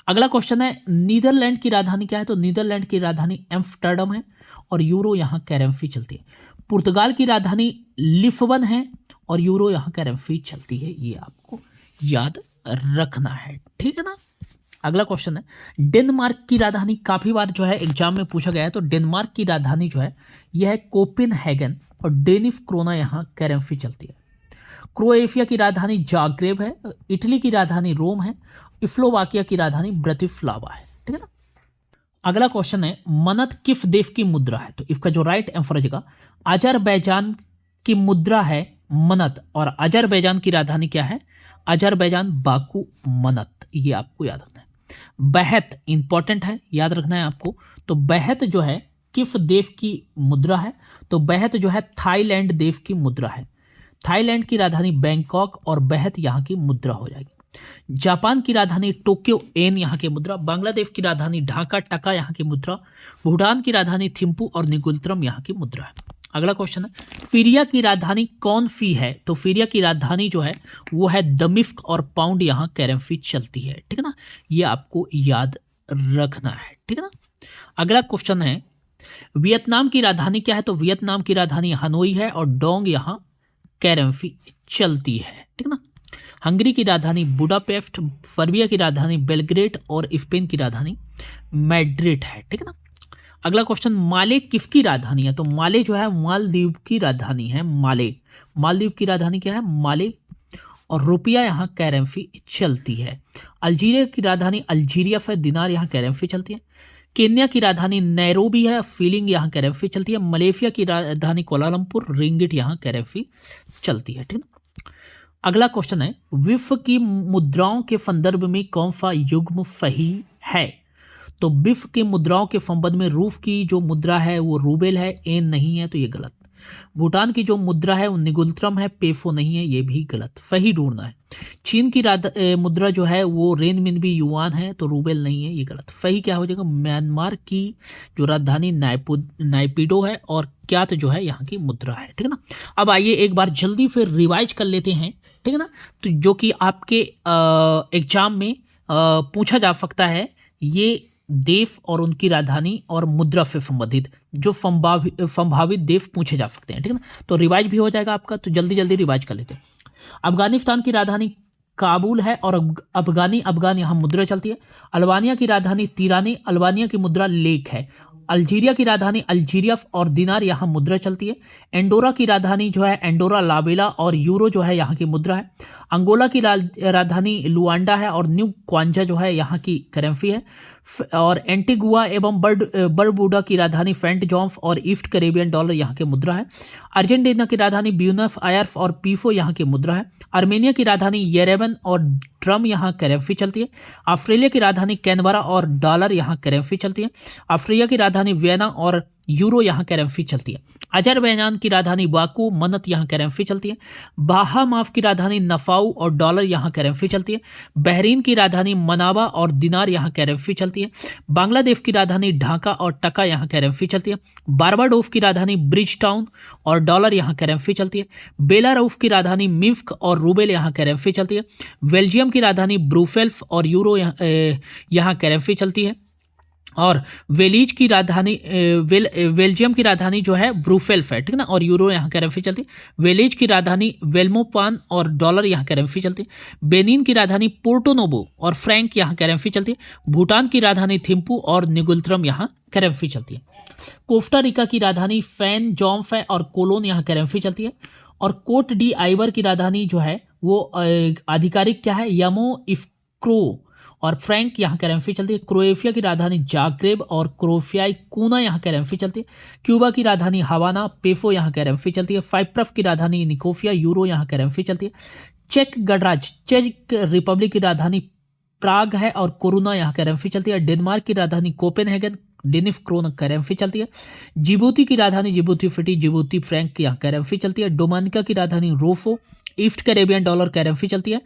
अगला क्वेश्चन है, नीदरलैंड की राजधानी क्या है? तो नीदरलैंड की राजधानी एम्स्टर्डम है और यूरो यहाँ करेंसी चलती है। पुर्तगाल की राजधानी लिस्बन है और यूरो यहाँ करेंसी चलती है, ये आपको याद रखना है, ठीक है ना। अगला क्वेश्चन है, डेनमार्क की राजधानी काफी बार जो है एग्जाम में पूछा गया है। तो डेनमार्क की राजधानी जो है यह है कोपेनहेगन और डेनिश क्रोना यहाँ करेंसी चलती है। क्रोएशिया की राजधानी जाग्रेब है। इटली की राजधानी रोम है। स्लोवाकिया की राजधानी ब्रतिस्लावा है, ठीक है ना। अगला क्वेश्चन है, मनत किस देश की मुद्रा है? तो इसका जो राइट आंसर हो जाएगा, अजरबैजान की मुद्रा है मनत। और अजरबैजान की राजधानी क्या है? अजरबैजान बाकू मनत, ये आपको याद रखना है। बेहत इंपॉर्टेंट है, याद रखना है आपको। तो बेहत जो है किस देश की मुद्रा है? तो बेहत जो है थाईलैंड देश की मुद्रा है। थाईलैंड की राजधानी बैंकॉक और बेहत यहाँ की मुद्रा हो जाएगी। जापान की राजधानी टोक्यो एन यहाँ की मुद्रा। बांग्लादेश की राजधानी ढाका टका यहाँ की मुद्रा। भूटान की राजधानी थिम्पू और निगुलत्रम यहाँ की मुद्रा है। अगला क्वेश्चन है, सीरिया की राजधानी कौन सी है? तो सीरिया की राजधानी जो है वो है दमिश्क और पाउंड यहाँ करेंसी चलती है, ठीक है ना। ये आपको याद रखना है, ठीक है ना। अगला क्वेश्चन है, वियतनाम की राजधानी क्या है? तो वियतनाम की राजधानी हनोई है और डोंग यहाँ करेंसी चलती है, ठीक है ना। हंगरी की राजधानी बुडापेस्ट, सर्बिया की राजधानी बेलग्रेड और स्पेन की राजधानी मैड्रिड है, ठीक है ना। अगला क्वेश्चन, माले किसकी राजधानी है? तो माले जो है मालदीव की राजधानी है। माले, मालदीव की राजधानी क्या है? माले। और रुपया यहाँ करेंसी चलती है। अल्जीरिया की राजधानी अल्जीरिया है, दिनार यहाँ करेंसी चलती है। केन्या की राजधानी नैरोबी है, फीलिंग यहाँ करेंसी चलती है। मलेशिया की राजधानी कोलालमपुर, रिंगिट यहाँ करेंसी चलती है। ठीक है। अगला क्वेश्चन है, विश्व की मुद्राओं के संदर्भ में कौन सा युग्म सही है? तो विश्व के मुद्राओं के संबंध में रूस की जो मुद्रा है वो रूबेल है, एन नहीं है तो ये गलत। भूटान की जो मुद्रा है वो निगुल्त्रम है, पेसो नहीं है, ये भी गलत। सही ढूंढना है। चीन की मुद्रा जो है वो रेनमिनबी युआन है, तो रूबेल नहीं है, ये गलत। सही क्या हो जाएगा? म्यांमार की जो राजधानी नाइपिडो है और क्यात जो है यहाँ की मुद्रा है। ठीक है ना। अब आइए एक बार जल्दी फिर रिवाइज कर लेते हैं। ठीक है ना। तो जो कि आपके एग्जाम में पूछा जा सकता है, ये देश और उनकी राजधानी और मुद्रा से संबंधित जो संभावित देश पूछे जा सकते हैं। ठीक है ना। तो रिवाइज भी हो जाएगा आपका, तो जल्दी जल्दी रिवाइज कर लेते हैं। अफगानिस्तान की राजधानी काबुल है और अफगान यहाँ मुद्रा चलती है। अल्बानिया की राजधानी तिरानी, अल्बानिया की मुद्रा लेक है। अल्जीरिया की राजधानी अल्जीरिया और दिनार यहाँ मुद्रा चलती है। एंडोरा की राजधानी जो है एंडोरा लाबेला और यूरो जो है यहाँ की मुद्रा है। अंगोला की राजधानी लुआंडा है और न्यू क्वांजा जो है यहाँ की करेंसी है। और एंटीगुआ एवं बरबुडा की राजधानी सेंट जॉन्स और ईस्ट कैरेबियन डॉलर यहाँ की मुद्रा है। अर्जेंटीना की राजधानी ब्यूनस आयर्स और पीफो यहाँ की मुद्रा है। आर्मेनिया की राजधानी येरेवन और ड्रम यहाँ करेंसी चलती है। ऑस्ट्रेलिया की राजधानी कैनबरा और डॉलर यहाँ करेंसी चलती है। ऑस्ट्रेलिया की राजधानी वियना और यूरो यहाँ करेंसी चलती है। अजरबैजान की राजधानी बाकू मनत यहाँ करेंसी चलती है। बाहामास की राजधानी नफाऊ और डॉलर यहाँ करेंसी चलती है। बहरीन की राजधानी मनावा और दिनार यहाँ करेंसी चलती है। बांग्लादेश की राजधानी ढाका और टका यहाँ करेंसी चलती है। बारबाडोस की राजधानी ब्रिज टाउन और डॉलर यहाँ करेंसी चलती है। बेलारूस की राजधानी मिन्स्क और रूबेल यहाँ करेंसी चलती है। बेल्जियम की राजधानी ब्रुसेल्स और यूरो यहाँ करेंसी चलती है। और वेलीज की राजधानी बेल्जियम की राजधानी जो है ब्रुसेल्स है। ठीक है ना। और यूरो यहाँ करेंसी चलती है। वेलीज की राजधानी वेल्मोपान और डॉलर यहाँ करेंसी चलती है। बेनिन की राजधानी पोर्टोनोबो और फ्रैंक यहाँ करेंसी चलती है। भूटान की राजधानी थिम्पू और निगुल्त्रम यहाँ करेंसी चलती है। कोस्टा रिका की राजधानी सैन जोस है और कोलोन यहाँ करेंसी चलती है। और कोट डी आइवर की राजधानी जो है वो आधिकारिक क्या है? यमो इफ्क्रो और फ्रैंक यहाँ करेंसी चलती है। क्रोएशिया की राजधानी जाग्रेब और क्रोशियाई कूना यहाँ करेंसी चलती है। क्यूबा की राजधानी हवाना, पेसो यहाँ करेंसी चलती है। साइप्रस की राजधानी निकोसिया, यूरो यहाँ करेंसी चलती है। चेक गणराज्य चेक रिपब्लिक की राजधानी प्राग है और कोरोना यहाँ करेंसी चलती है। डेनमार्क की राजधानी कोपेनहेगन, डेनिश क्रोन करेंसी चलती है। जिबूती की राजधानी जिबूती सिटी, जिबूती फ्रैंक यहाँ करेंसी चलती है। डोमिनिका की राजधानी ROFO, east Caribbean dollar currency चलती है।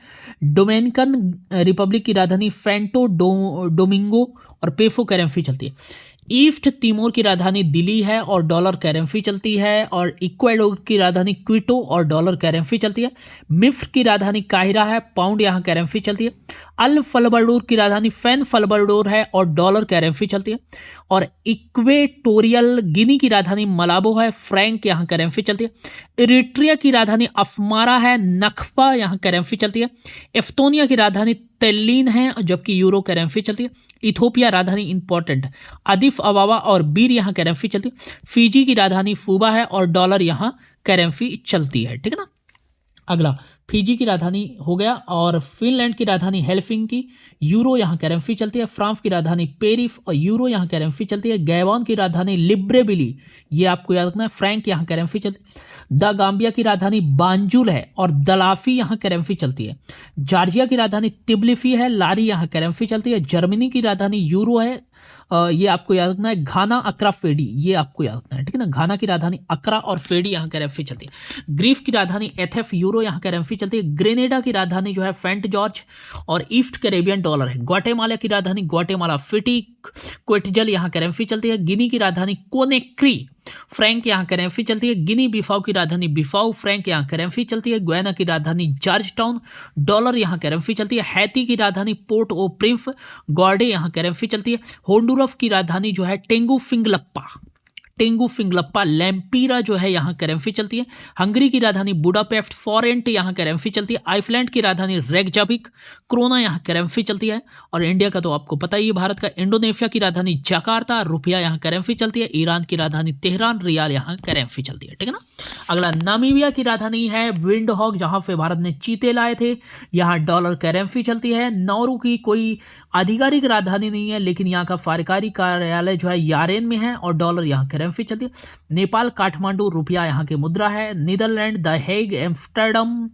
डोमिनिकन रिपब्लिक की राजधानी सैंटो डोमिंगो और पेसो करेंसी चलती है। ईस्ट तिमोर की राजधानी दिल्ली है और डॉलर करेंसी चलती है। और इक्वाडोर की राजधानी क्विटो और डॉलर करेंसी चलती है। मिस्र की राजधानी काहिरा है, पाउंड यहाँ करेंसी चलती है। अल सल्वाडोर की राजधानी सैन सल्वाडोर है और डॉलर करेंसी चलती है। और इक्वेटोरियल गिनी की राजधानी मलाबो है, फ्रैंक यहाँ करेंसी चलती है। इरिट्रिया की राजधानी अस्मारा है, नखपा यहाँ करेंसी चलती है। एस्टोनिया की राजधानी तेल्लिन है जबकि यूरो करेंसी चलती है। इथोपिया राजधानी इंपॉर्टेंट अदिस अबाबा और बीर यहाँ करेंसी चलती है। फिजी की राजधानी फूबा है और डॉलर यहाँ करेंसी चलती है। ठीक है ना। अगला फिजी की राजधानी हो गया। और फिनलैंड की राजधानी हेल्सिंकी, यूरो यहाँ करेंसी चलती है। फ्रांस की राजधानी पेरिस और यूरो यहाँ करेंसी चलती है। गैबॉन की राजधानी लिब्रेविली, ये आपको याद रखना है, फ्रैंक यहाँ करेंसी चलती है। द गाम्बिया की राजधानी बांजुल है और दलाफी यहाँ करेंसी चलती है। जॉर्जिया की राजधानी तिब्लिसी है, लारी यहाँ करेंसी चलती है। जर्मनी की राजधानी यूरो है, ये आपको याद रखना है। घाना, अक्रा, फेडी, ये आपको याद रखना है। ठीक है ना। घाना की राजधानी अक्रा और फेडी यहाँ करेंसी चलती है। ग्रीस की राजधानी एथेफ, यूरो यहाँ करेंसी चलती है। ग्रेनेडा की राजधानी जो है सेंट जॉर्ज और ईस्ट कैरेबियन डॉलर है। ग्वाटेमाला की राजधानी ग्वाटेमाला सिटी, क्वेटजल यहाँ करेंसी चलती है। गिनी की राजधानी कोनेक्री, फ्रैंक यहाँ करेंसी चलती है। गिनी बिसाऊ की राजधानी बिसाऊ, फ्रैंक यहाँ करेंसी चलती है। गुयाना की राजधानी जॉर्ज टाउन, डॉलर यहाँ करेंसी चलती है। हैती की राजधानी पोर्ट ओ प्रिंस, गॉर्डे यहाँ करेंसी चलती है। होंडुरस की राजधानी जो है टेंगुफिंगलप्पा, टेंगू फिंगलप्पा लैम्पीरा जो है यहाँ करेंसी चलती है। हंगरी की राजधानी बुडापेस्ट फॉरेंट यहाँ करेंसी चलती है। आइसलैंड की राजधानी रेकजाविक क्रोना यहाँ करेंसी चलती है। और इंडिया का तो आपको पता ही है, भारत का इंडोनेशिया की राजधानी जकार्ता रुपया यहाँ करेंसी चलती है। ईरान की राजधानी तेहरान रियाल यहाँ करेंसी चलती है, ठीक है ना। अगला नामीबिया की राजधानी है विंडहॉक, जहां पे भारत ने चीते लाए थे, यहाँ डॉलर करेंसी चलती है। नाउरू की कोई आधिकारिक राजधानी नहीं है, लेकिन यहाँ का कार्यकारी कार्यालय जो है यारेन में है और डॉलर यहाँ करेंसी चलती है। नेपाल काठमांडू रुपया यहाँ की मुद्रा है। नीदरलैंड द हेग एम्स्टर्डम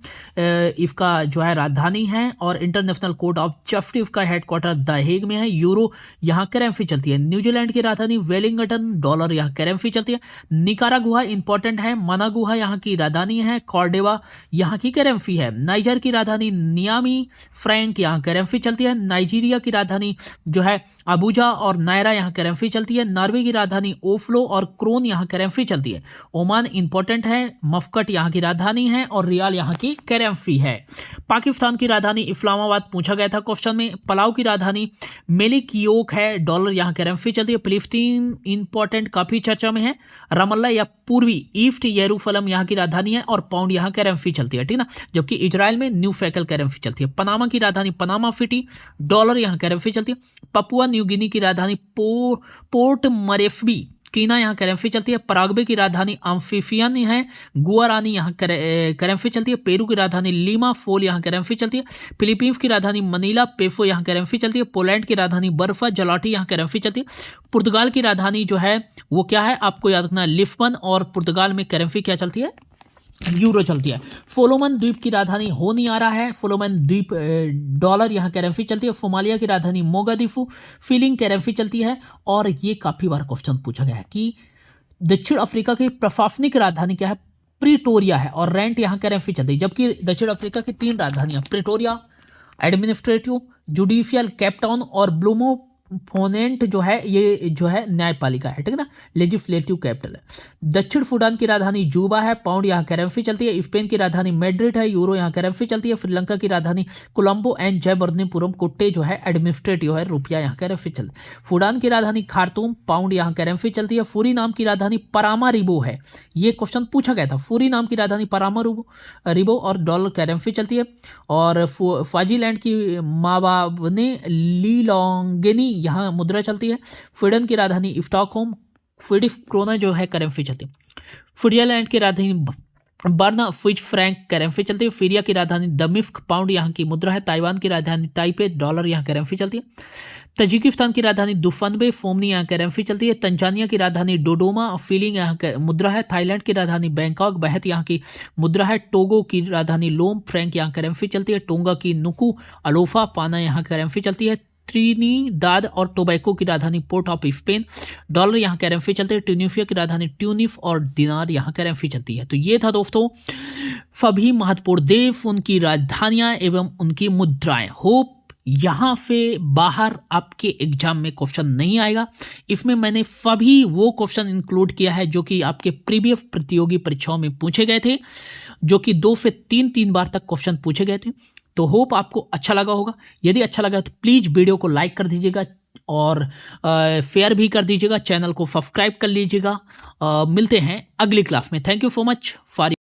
इसका जो है राजधानी है और इंटरनेशनल कोर्ट ऑफ जस्टिस का हेडक्वार्टर द हेग में है। यूरो यहाँ करेंसी चलती है। न्यूजीलैंड की राजधानी वेलिंगटन, डॉलर यहाँ करेंसी चलती है। निकारागुआ इंपॉर्टेंट है, मनागुआ यहाँ की राजधानी है। कॉर्डेवा यहाँ की करेंसी है। नाइजर की राजधानी नियामी, फ्रैंक यहाँ करेंसी चलती है। नाइजीरिया की राजधानी जो है अबुजा और नायरा यहाँ करेंसी चलती है। नॉर्वे की राजधानी ओफ्लो और क्रोन यहाँ करेंसी चलती है। ओमान इंपॉर्टेंट है, मस्कट यहाँ की राजधानी है और रियाल यहाँ की करेंसी है। पाकिस्तान की राजधानी इस्लामाबाद पूछा गया था क्वेश्चन में। पलाऊ की राजधानी मेलिकियोक है, डॉलर यहाँ करेंसी चलती है। फिलिस्तीन इंपॉर्टेंट, काफी चर्चा में है। रमल्ला या पूर्वी ईस्ट येरूशलेम यहाँ की राजधानी है और पाउंड यहाँ करेंसी चलती है, ठीक ना। जबकि इजराइल में न्यू फैकल करेंसी चलती है। पनामा की राजधानी पनामा सिटी, डॉलर यहाँ करेंसी चलती है। पपुआ न्यू गिनी की राजधानी पोर्ट मरेस्बी, कीना यहाँ करेंसी चलती है। पराग्वे की राजधानी अम्फिफियन है, गुआरानी यहाँ करेंसी चलती है। पेरू की राजधानी लीमा, फोल यहाँ करेंसी चलती है। फिलीपींस की राजधानी मनीला, पेफो यहाँ करेंसी चलती है। पोलैंड की राजधानी बर्फा, जलाटी यहाँ करेंसी चलती है। पुर्तगाल की राजधानी जो है वो क्या है, आपको याद रखना, लिस्बन, और पुर्तगाल में करेंसी क्या चलती है, यूरो चलती है। सोलोमन द्वीप की राजधानी होनियारा है, सोलोमन द्वीप डॉलर यहाँ करेंसी चलती है। सोमालिया की राजधानी मोगादिफू, फीलिंग करेंसी चलती है। और ये काफी बार क्वेश्चन पूछा गया है कि दक्षिण अफ्रीका की प्रशासनिक राजधानी क्या है, प्रिटोरिया है और रेंट यहाँ करेंसी चलती है। जबकि दक्षिण अफ्रीका की 3 राजधानियां प्रिटोरिया, एडमिनिस्ट्रेटिव जुडिशियल केपटाउन और ब्लूमो फोनेंट जो है ये जो है न्यायपालिका है, ठीक है ना, लेजिस्लेटिव कैपिटल है। दक्षिण सूडान की राजधानी जूबा है, पाउंड यहाँ करेंसी चलती है। स्पेन की राजधानी मैड्रिड है, यूरो यहाँ करेंसी चलती है। श्रीलंका की राजधानी कोलंबो एंड जयवर्धनेपुरम कोट्टे जो है एडमिनिस्ट्रेटिव है, रुपया यहाँ करेंसी चलती है। सूडान की राजधानी खार्तूम, पाउंड यहाँ करेंसी चलती है। सूरीनाम की राजधानी परामारिबो है, ये क्वेश्चन पूछा गया था। सूरीनाम की राजधानी परामारिबो और डॉलर करेंसी चलती है। और स्वाजीलैंड की मावाने लीलोंगेनी यहाँ मुद्रा चलती है। स्वीडन की राजधानी स्टॉकहोम, स्वीडिश क्रोना जो है करेंसी चलती है। स्विट्जरलैंड की राजधानी बर्न, स्विस फ्रैंक करेंसी चलती है। सीरिया की राजधानी दमिश्क, पाउंड यहाँ की मुद्रा है। ताइवान की राजधानी ताइपे, डॉलर यहाँ करेंसी चलती है। तजिकिस्तान की राजधानी दुफनबे, फोमनी यहाँ करेंसी चलती है। तंजानिया की राजधानी डोडोमा, फीलिंग यहाँ मुद्रा है। थाईलैंड की राजधानी बैंकॉक, बहत यहाँ की मुद्रा है। टोगो की राजधानी लोम, फ्रैंक यहाँ करेंसी चलती है। टोंगा की नुकू अलोफा, पाना यहाँ करेंसी चलती है। त्रिनिदाद और टोबैको की राजधानी पोर्ट ऑफ स्पेन, डॉलर यहाँ करेंसी चलती है। ट्यूनीशिया की राजधानी ट्यूनिस और दिनार यहाँ करेंसी चलती है। तो ये था दोस्तों सभी महत्वपूर्ण देश, उनकी राजधानियां एवं उनकी मुद्राएं। होप यहाँ से बाहर आपके एग्जाम में क्वेश्चन नहीं आएगा। इसमें मैंने सभी वो क्वेश्चन इंक्लूड किया है जो कि आपके प्रीवियस प्रतियोगी परीक्षाओं में पूछे गए थे, जो कि 2 से 3 बार तक क्वेश्चन पूछे गए थे। तो होप आपको अच्छा लगा होगा। यदि अच्छा लगा तो प्लीज़ वीडियो को लाइक कर दीजिएगा और शेयर भी कर दीजिएगा, चैनल को सब्सक्राइब कर लीजिएगा। मिलते हैं अगली क्लास में। Thank you so much for